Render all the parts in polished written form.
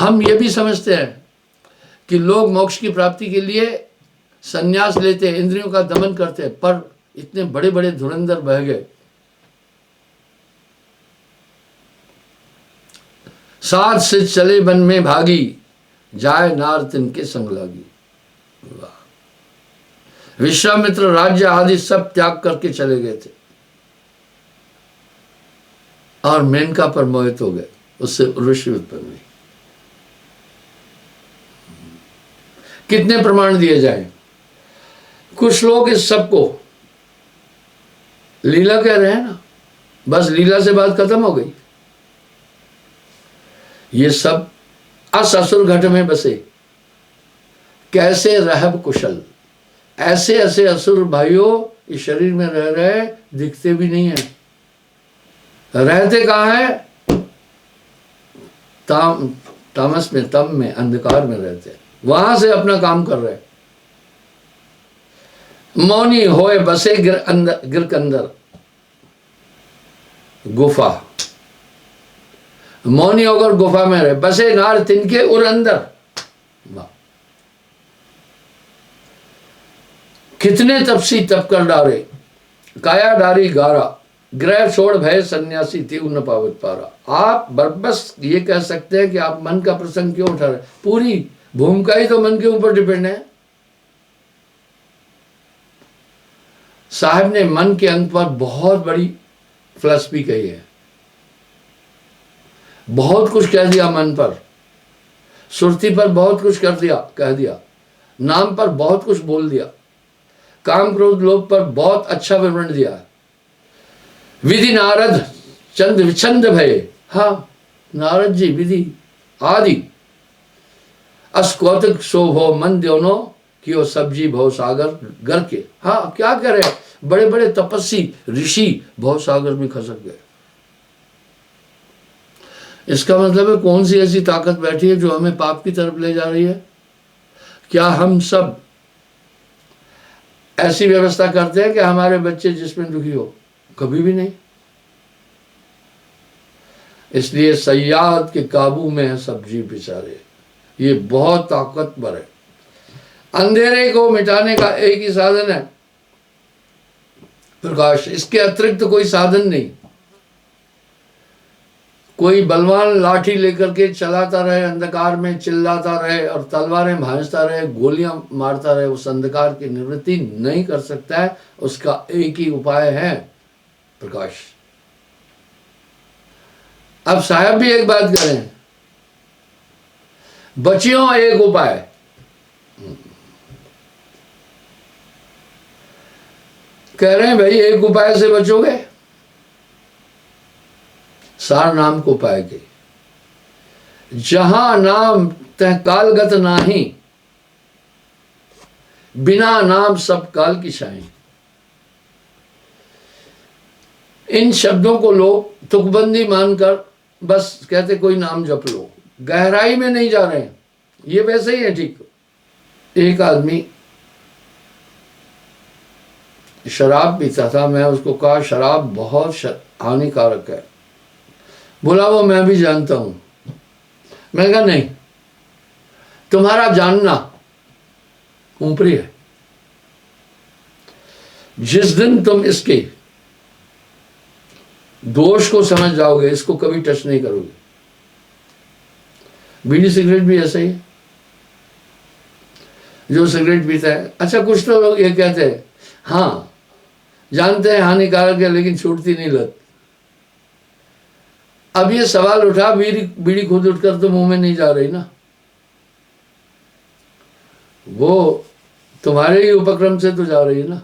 हम ये भी समझते हैं कि लोग मोक्ष की प्राप्ति के लिए संन्यास लेते, इंद्रियों का दमन करते, पर इतने बड़े बड़े धुरंधर बह गए। साथ से चले वन में भागी, जाए नार तिनके संग लागी। वाह। विश्वामित्र राज्य आदि सब त्याग करके चले गए थे और मेनका पर मोहित हो गए, उससे उर्वशी उत्पन्न हुई। कितने प्रमाण दिए जाएं? कुछ लोग इस सब को लीला कह रहे हैं ना, बस लीला से बात खत्म हो गई। ये सब अस असुर घट में बसे, कैसे रहब कुशल। ऐसे ऐसे असुर भाइयों इस शरीर में रह रहे, दिखते भी नहीं है। रहते कहाँ है? तामस में, तम में, अंधकार में रहते, वहां से अपना काम कर रहे। मौनी होए बसे गिर कंदर गुफा। मौनी होकर गुफा में रहे, बसे नार तिनके उर अंदर। कितने तपसी तप कर डारे, काया डारी गारा, ग्रह छोड़ भय सन्यासी तीव न पावत पारा। आप बस ये कह सकते हैं कि आप मन का प्रसंग क्यों उठा रहे? पूरी भूमिका ही तो मन के ऊपर डिपेंड है। साहब ने मन के अंक पर बहुत बड़ी फिलॉसफी कही है, बहुत कुछ कह दिया मन पर, सुरती पर बहुत कुछ कर दिया, कह दिया, नाम पर बहुत कुछ बोल दिया, काम क्रोध लोभ पर बहुत अच्छा विवरण दिया। विधि नारद चंद विछंद भय। हाँ, नारद जी विधि आदि अस कौतुक शोभो मन द्योनो कियो सब्जी भव सागर गर के। हाँ, क्या करे, बड़े बड़े तपस्वी ऋषि भव सागर में खसक गए। इसका मतलब है कौन सी ऐसी ताकत बैठी है जो हमें पाप की तरफ ले जा रही है? क्या हम सब ऐसी व्यवस्था करते हैं कि हमारे बच्चे जिसमें दुखी हो? कभी भी नहीं। इसलिए सयाद के काबू में है सब जीव बेचारे। ये बहुत ताकतवर है। अंधेरे को मिटाने का एक ही साधन है, प्रकाश। इसके अतिरिक्त कोई साधन नहीं। कोई बलवान लाठी लेकर के चलाता रहे, अंधकार में चिल्लाता रहे और तलवारें भांजता रहे, गोलियां मारता रहे, उस अंधकार की निवृत्ति नहीं कर सकता है। उसका एक ही उपाय है, प्रकाश। अब साहब भी एक बात करें, बच्चियों एक उपाय। कह रहे हैं भाई एक उपाय से बचोगे, सार नाम को पाए के। जहां नाम तह कालगत नाही, बिना नाम सब काल की छाई। इन शब्दों को लोग तुकबंदी मानकर बस कहते कोई नाम जप लो, गहराई में नहीं जा रहे हैं। ये वैसे ही है। ठीक, एक आदमी शराब पीता था, मैं उसको कहा शराब बहुत हानिकारक है। बोला वो मैं भी जानता हूं। मैंने कहा नहीं, तुम्हारा जानना ऊपरी है। जिस दिन तुम इसके दोष को समझ जाओगे, इसको कभी टच नहीं करोगे। बीड़ी सिगरेट भी ऐसा ही है। जो सिगरेट पीता है, अच्छा कुछ तो लोग ये कहते हैं हाँ जानते हैं हानिकारक है लेकिन छूटती नहीं लत। अब ये सवाल उठा, बीड़ी खुद उठकर तो मुंह में नहीं जा रही ना, वो तुम्हारे ही उपक्रम से तो जा रही है ना,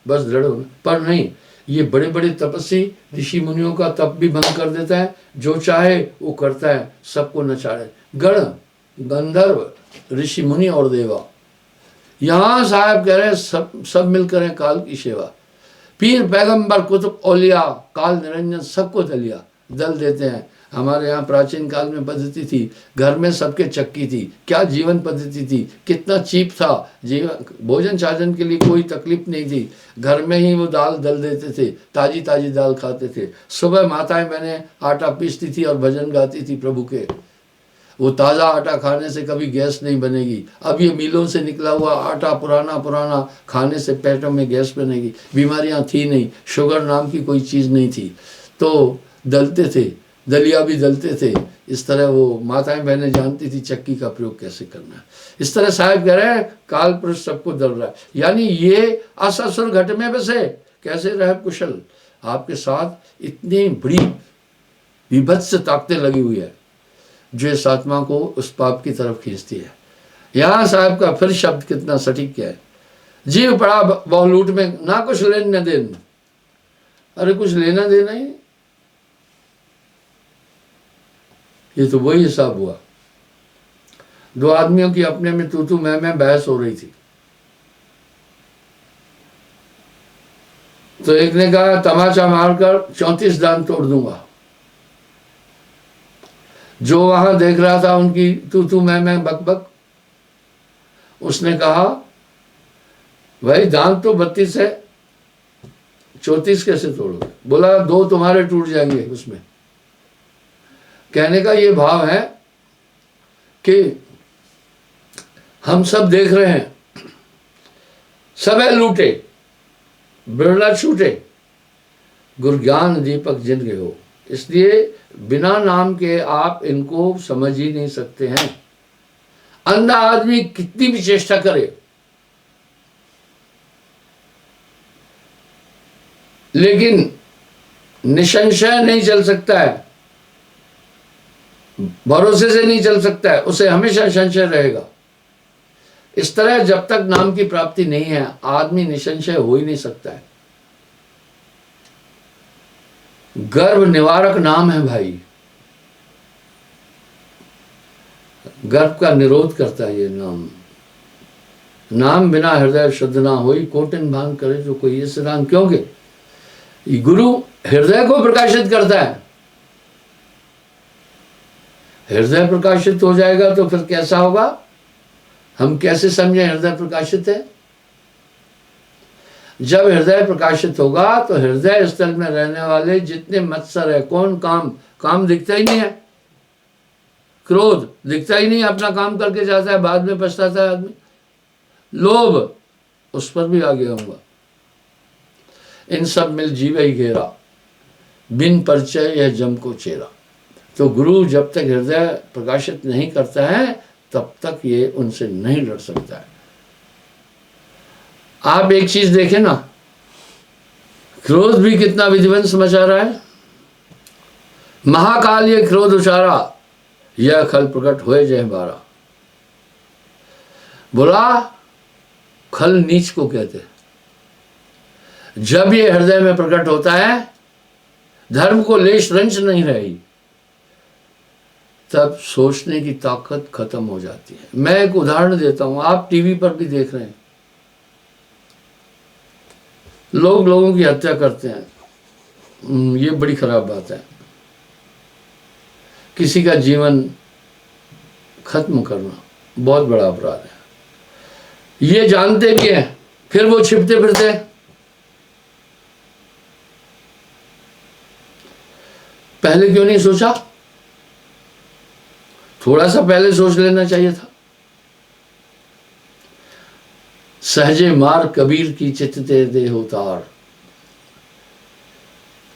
बस दृढ़ होना। पर नहीं, ये बड़े बड़े तपस्वी ऋषि मुनियों का तप भी बंद कर देता है। जो चाहे वो करता है, सबको नचाड़े। गण गंधर्व ऋषि मुनि और देवा, यहां साहब कह रहे हैं सब मिलकर हैं काल की सेवा। पीर पैगंबर कुतुब औलिया काल निरंजन सबको दल देते हैं। हमारे यहाँ प्राचीन काल में पद्धति थी, घर में सबके चक्की थी। क्या जीवन पद्धति थी, कितना चीप था जीवन। भोजन चाजन के लिए कोई तकलीफ नहीं थी, घर में ही वो दाल दल देते थे, ताजी ताजी दाल खाते थे। सुबह माताएं बहनें आटा पीसती थी और भजन गाती थी प्रभु के। वो ताज़ा आटा खाने से कभी गैस नहीं बनेगी। अब ये मिलों से निकला हुआ आटा पुराना पुराना खाने से पेटों में गैस बनेगी। बीमारियां थी नहीं, शुगर नाम की कोई चीज़ नहीं थी, तो दलते थे, दलिया भी दलते थे। इस तरह वो माताएं बहनें जानती थी चक्की का प्रयोग कैसे करना है। इस तरह साहब कह रहे हैं काल पुरुष सबको दल रहा है, यानी ये असुर घट में बसे कैसे रहे कुशल। आपके साथ इतनी बड़ी विभत्स ताकतें लगी हुई है जो इस आत्मा को उस पाप की तरफ खींचती है। यहाँ साहब का फिर शब्द कितना सटीक क्या है, जीव पड़ा बहुलूट में ना कुछ लेना देना। अरे कुछ लेना देना ही, ये तो वही हिसाब हुआ। दो आदमियों की अपने में तू मैं बहस हो रही थी, तो एक ने कहा तमाचा मारकर 34 दांत तोड़ दूंगा। जो वहां देख रहा था उनकी तू मैं बक, उसने कहा भाई दांत तो 32 है, 34 कैसे तोड़ोगे? बोला 2 तुम्हारे टूट जाएंगे उसमें। कहने का ये भाव है कि हम सब देख रहे हैं, सब है लूटे बिरला छूटे, गुरज्ञान दीपक जिन हो। इसलिए बिना नाम के आप इनको समझ ही नहीं सकते हैं। अंधा आदमी कितनी भी चेष्टा करे, लेकिन निसंशय नहीं चल सकता है, भरोसे से नहीं चल सकता है, उसे हमेशा संशय रहेगा। इस तरह जब तक नाम की प्राप्ति नहीं है आदमी निसंशय हो ही नहीं सकता है। गर्भ निवारक नाम है भाई, गर्भ का निरोध करता है ये नाम। नाम बिना हृदय शुद्ध ना होई, कोटिन भान करे जो कोई ये सिद्धांत। क्योंकि गुरु हृदय को प्रकाशित करता है। हृदय प्रकाशित हो जाएगा तो फिर कैसा होगा, हम कैसे समझे हृदय प्रकाशित है? जब हृदय प्रकाशित होगा तो हृदय स्थल में रहने वाले जितने मत्सर है, कौन काम दिखता ही नहीं है, क्रोध दिखता ही नहीं, अपना काम करके जाता है, बाद में पछताता है आदमी। लोभ, उस पर भी आगे होगा। इन सब मिल जीव ही घेरा, बिन परिचय यह जम को चेरा। तो गुरु जब तक हृदय प्रकाशित नहीं करता है तब तक ये उनसे नहीं लड़ सकता है। आप एक चीज देखें ना, क्रोध भी कितना विध्वंस मचा रहा है। महाकाल ये क्रोध उचारा, यह खल प्रकट होए जय बारा। बोला खल नीच को कहते हैं। जब ये हृदय में प्रकट होता है धर्म को लेश रंच नहीं रही, तब सोचने की ताकत खत्म हो जाती है। मैं एक उदाहरण देता हूं, आप टीवी पर भी देख रहे हैं, लोग लोगों की हत्या करते हैं। ये बड़ी खराब बात है। किसी का जीवन खत्म करना बहुत बड़ा अपराध है। ये जानते भी हैं फिर वो छिपते फिरते हैं। पहले क्यों नहीं सोचा? थोड़ा सा पहले सोच लेना चाहिए था। सहजे मार कबीर की चित्ते दे उतार।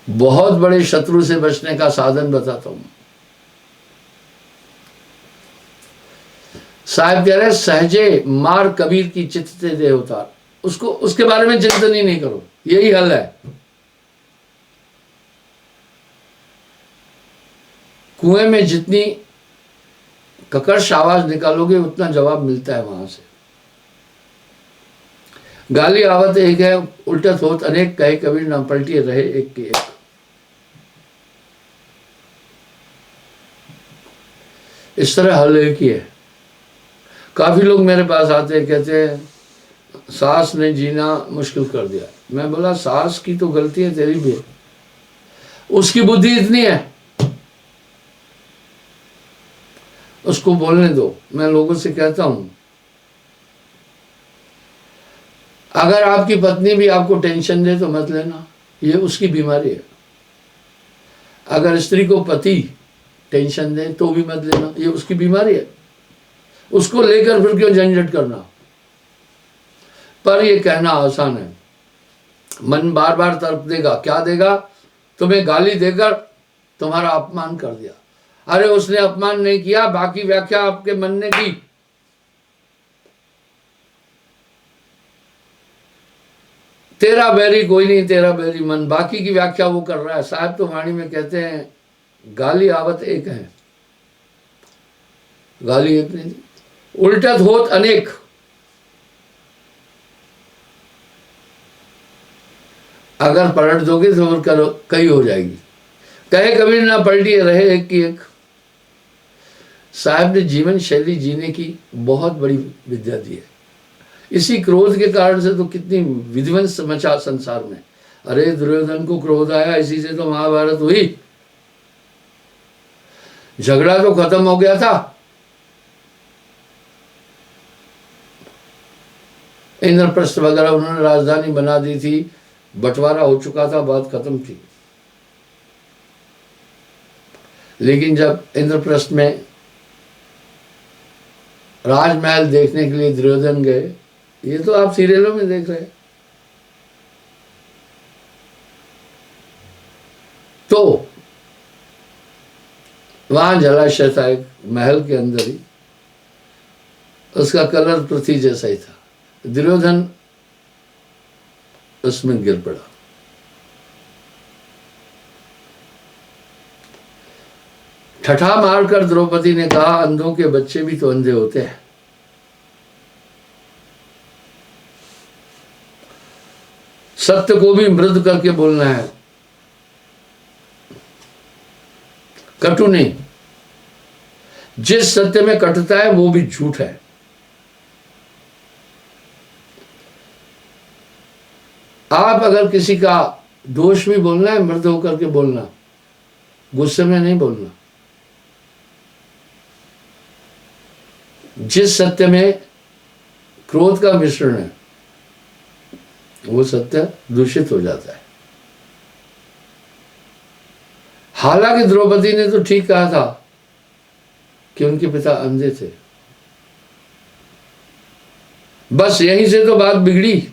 बहुत बड़े शत्रु से बचने का साधन बताता हूं। साहब कह रहे सहजे मार कबीर की चित्ते दे उतार। उसको उसके बारे में चिंतन ही नहीं करो, यही हल है। कुएं में जितनी ककर्ष आवाज निकालोगे उतना जवाब मिलता है वहां से। गाली आवत एक है, उल्टत होत अनेक, कहे कबीर ना पलटिए रहे एक के एक। इस तरह हल एक ही है। काफी लोग मेरे पास आते हैं, कहते हैं सास ने जीना मुश्किल कर दिया। मैं बोला सास की तो गलती है, तेरी भी है। उसकी बुद्धि इतनी है, उसको बोलने दो। मैं लोगों से कहता हूं अगर आपकी पत्नी भी आपको टेंशन दे तो मत लेना, ये उसकी बीमारी है। अगर स्त्री को पति टेंशन दे तो भी मत लेना, ये उसकी बीमारी है, उसको लेकर फिर क्यों झंझट करना। पर ये कहना आसान है, मन बार बार तर्क देगा, क्या देगा, तुम्हें गाली देकर तुम्हारा अपमान कर दिया, अरे उसने अपमान नहीं किया, बाकी व्याख्या आपके मन ने की। तेरा बैरी कोई नहीं, तेरा बैरी मन, बाकी की व्याख्या वो कर रहा है। साहब तो वाणी में कहते हैं गाली आवत एक है, गाली एक नहीं, उल्टत होत अनेक। अगर पलट दोगे तो और करो कई हो जाएगी। कहे कबीर ना पलटी रहे एक की एक। साहब ने जीवन शैली जीने की बहुत बड़ी विद्या दी है। इसी क्रोध के कारण से तो कितनी विध्वंस मचा संसार में। अरे दुर्योधन को क्रोध आया, इसी से तो महाभारत हुई, झगड़ा तो खत्म हो गया था। इंद्रप्रस्थ वगैरह उन्होंने राजधानी बना दी थी, बंटवारा हो चुका था, बात खत्म थी। लेकिन जब इंद्रप्रस्थ में राजमहल देखने के लिए दुर्योधन गए, ये तो आप सीरियलों में देख रहे हैं, तो वहां जलाशय था एक महल के अंदर ही, उसका कलर पृथ्वी जैसा ही था। दुर्योधन उसमें गिर पड़ा। ठठा मारकर द्रौपदी ने कहा, अंधों के बच्चे भी तो अंधे होते हैं। सत्य को भी मृद करके बोलना है, कटु नहीं। जिस सत्य में कटता है वो भी झूठ है। आप अगर किसी का दोष भी बोलना है, मृद होकर के बोलना, गुस्से में नहीं बोलना। जिस सत्य में क्रोध का मिश्रण है वो सत्य दूषित हो जाता है। हालांकि द्रौपदी ने तो ठीक कहा था कि उनके पिता अंधे थे, बस यहीं से तो बात बिगड़ी।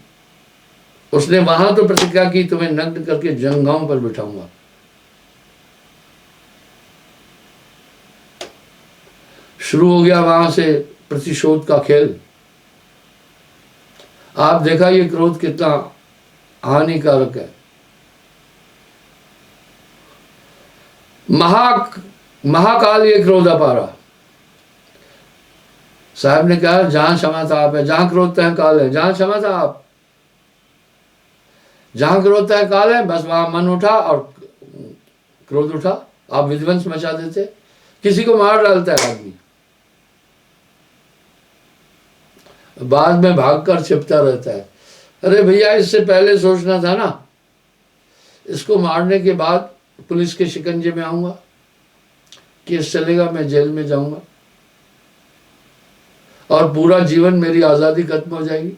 उसने वहां तो प्रतिज्ञा की, तुम्हें नग्न करके जंगों पर बिठाऊंगा। शुरू हो गया वहां से प्रतिशोध का खेल। आप देखा ये क्रोध कितना हानिकारक है। महाकाल ये क्रोध अपारा। साहब ने कहा जहां क्षमा था आप है, जहां क्रोध तय काल है। जहां क्षमा था आप, जहां क्रोध तय काल है, बस वहां मन उठा और क्रोध उठा, आप विध्वंस मचा देते, किसी को मार डालता है आदमी, बाद में भागकर छिपता रहता है। अरे भैया इससे पहले सोचना था ना, इसको मारने के बाद पुलिस के शिकंजे में आऊंगा, केस चलेगा, मैं जेल में जाऊंगा और पूरा जीवन मेरी आजादी खत्म हो जाएगी।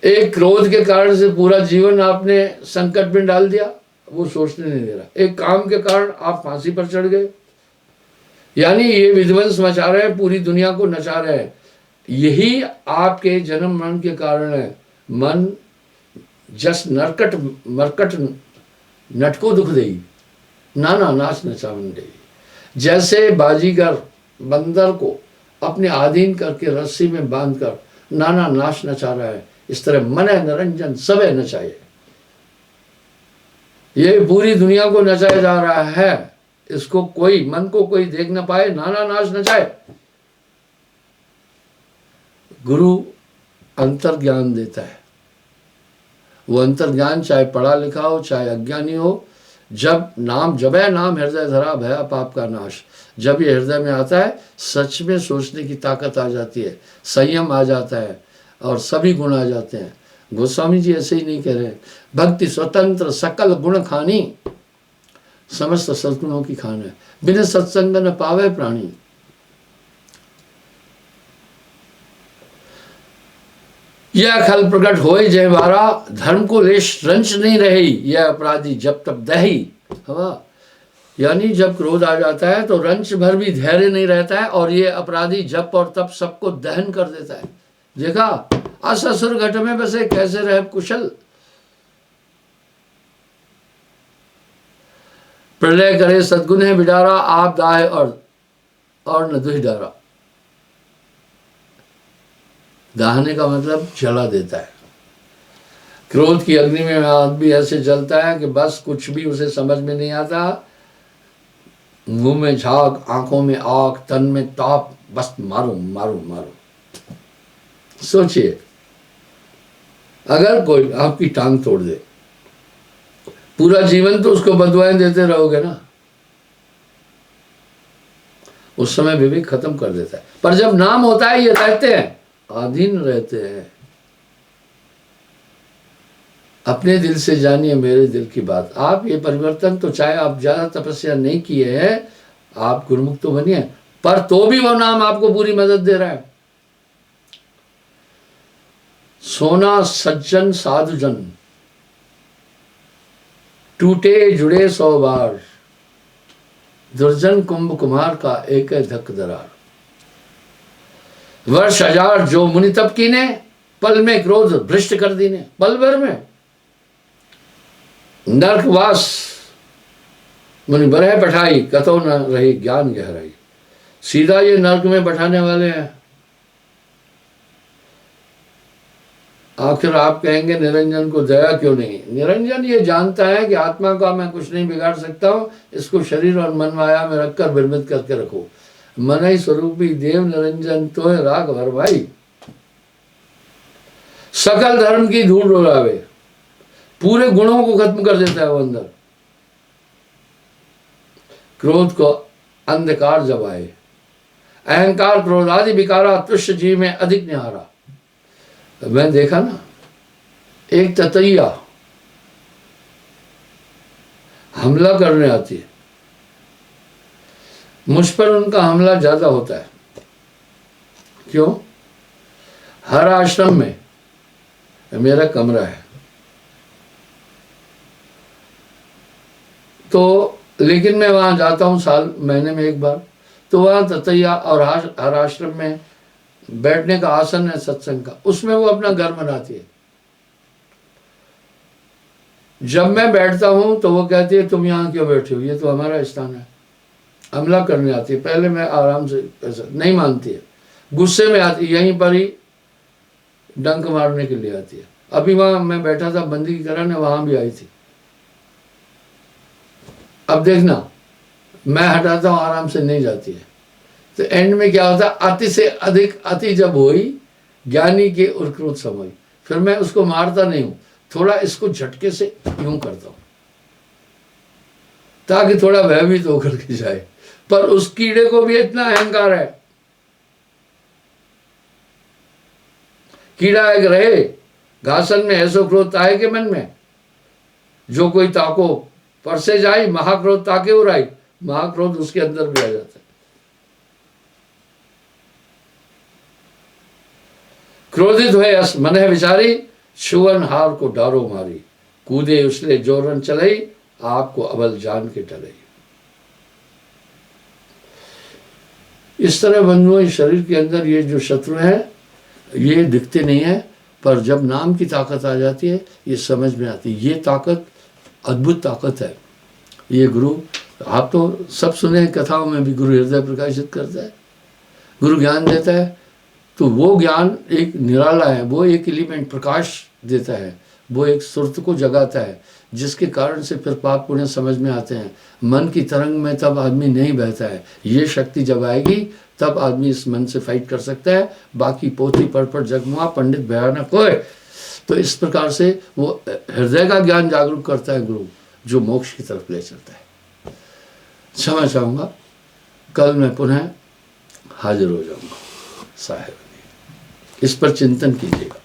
एक क्रोध के कारण से पूरा जीवन आपने संकट में डाल दिया, वो सोचने नहीं दे रहा। एक काम के कारण आप फांसी पर चढ़ गए, यानी ये विध्वंस मचा रहे हैं, पूरी दुनिया को नचा रहे हैं। यही आपके जन्म मरण के कारण है। मन जस नरकट मरकट नटको दुख देई, नाना नाच नचावन देई। जैसे बाजीगर बंदर को अपने अधीन करके रस्सी में बांधकर नाना नाच नचा रहा है, इस तरह मन निरंजन सबे नचाए। ये पूरी दुनिया को नचाया जा रहा है, इसको कोई मन को कोई देख ना पाए, नाना नाच नचाए। गुरु अंतर ज्ञान देता है। वो अंतर ज्ञान चाहे पढ़ा लिखा हो चाहे अज्ञानी हो, जब नाम जबै नाम हृदय धरा भया पाप का नाश, जब ये हृदय में आता है सच में सोचने की ताकत आ जाती है, संयम आ जाता है और सभी गुण आ जाते हैं। गोस्वामी जी ऐसे ही नहीं कह रहे हैं, भक्ति स्वतंत्र सकल गुण खानी, समस्त सद्गुणों की खान है, बिना सत्संग न पावे प्राणी। यह खल प्रकट होए जय बारा, धर्म को लेश रंच नहीं रही, यह अपराधी जब तब दही हवा। यानी जब क्रोध आ जाता है तो रंच भर भी धैर्य नहीं रहता है, और ये अपराधी जप और तप सबको दहन कर देता है। देखा, अससुर घट में बसे कैसे रहे कुशल, प्रलय करे सद्गुण है बिडारा, आप दाहे और न दुहि डारा। दाहने का मतलब जला देता है। क्रोध की अग्नि में आदमी ऐसे जलता है कि बस कुछ भी उसे समझ में नहीं आता। मुंह में झाग, आंखों में आग, तन में ताप, बस मारो मारो मारो। सोचिए, अगर कोई आपकी टांग तोड़ दे, पूरा जीवन तो उसको बदुआएं देते रहोगे ना। उस समय विवेक खत्म कर देता है। पर जब नाम होता है, ये रहते हैं, अधीन रहते हैं। अपने दिल से जानिए मेरे दिल की बात। आप ये परिवर्तन तो, चाहे आप ज्यादा तपस्या नहीं किए हैं, आप गुरुमुख तो बनिए, पर तो भी वो नाम आपको पूरी मदद दे रहा है। सोना सज्जन साधुजन, टूटे जुड़े 100 बार, दुर्जन कुंभ कुमार का एक धक दरार। वर्ष 1000 जो मुनि तप कीने, पल में क्रोध भ्रष्ट कर दीने। पल भर में नरकवास मुनि बरह पठाई, कतो न रही ज्ञान गहराई। सीधा ये नरक में बैठाने वाले हैं। आखिर आप कहेंगे निरंजन को दया क्यों नहीं? निरंजन ये जानता है कि आत्मा का मैं कुछ नहीं बिगाड़ सकता हूं, इसको शरीर और मन माया में रखकर भ्रमित करके रखो। मन ही स्वरूपी देव निरंजन तो है राग भर भाई। सकल धर्म की धूल उड़ावे, पूरे गुणों को खत्म कर देता है वो अंदर। क्रोध को अंधकार जब आए, अहंकार क्रोध आदि विकारा तुष्य जीव में अधिक निहारा। मैं देखा ना, एक ततैया हमला करने आती है, मुझ पर उनका हमला ज्यादा होता है। क्यों? हर आश्रम में मेरा कमरा है, तो लेकिन मैं वहां जाता हूं साल महीने में एक बार। तो वहां ततैया और हर आश्रम में बैठने का आसन है सत्संग का, उसमें वो अपना घर बनाती है। जब मैं बैठता हूं तो वो कहती है तुम यहां क्यों बैठे हो, ये तो हमारा स्थान है। हमला करने आती है। पहले मैं आराम से, ऐसा नहीं मानती है, गुस्से में आती, यहीं पर ही डंक मारने के लिए आती है। अभी वहां मैं बैठा था बंदी की तरह, वहां भी आई थी। अब देखना, मैं हटाता हूं, आराम से नहीं जाती है। तो एंड में क्या होता है, अति से अधिक अति जब हुई, ज्ञानी के और क्रोध समय, फिर मैं उसको मारता नहीं हूं, थोड़ा इसको झटके से यूं करता हूं ताकि थोड़ा भयभीत होकर के जाए। पर उस कीड़े को भी इतना अहंकार है। कीड़ा एक रहे घासन में, ऐसो क्रोध ताहे के मन में, जो कोई ताको परसे जाई, महाक्रोध ताके उड़ाई। महाक्रोध उसके अंदर भी आ जाता है। क्रोधित हुए अस मन है विचारी, छुअन हार को डारो मारी। कूदे उसले जोरन चलई, आपको अबल जान के टलई। इस तरह बंधुओं, शरीर के अंदर ये जो शत्रु हैं, ये दिखते नहीं है, पर जब नाम की ताकत आ जाती है, ये समझ में आती है। ये ताकत अद्भुत ताकत है। ये गुरु, आप तो सब सुने हैं कथाओं में भी, गुरु हृदय प्रकाशित करता है, गुरु ज्ञान देता है। तो वो ज्ञान एक निराला है, वो एक एलिमेंट प्रकाश देता है, वो एक सुरत को जगाता है, जिसके कारण से फिर पाप पुण्य समझ में आते हैं। मन की तरंग में तब आदमी नहीं बहता है। ये शक्ति जब आएगी तब आदमी इस मन से फाइट कर सकता है। बाकी पोथी पढ़ जगमुआ पंडित भयानक होए। तो इस प्रकार से वो हृदय का ज्ञान जागरूक करता है गुरु, जो मोक्ष की तरफ ले चलता है। क्षमा चाहूँगा, कल मैं पुनः हाजिर हो जाऊँगा साहेब। इस पर चिंतन कीजिएगा।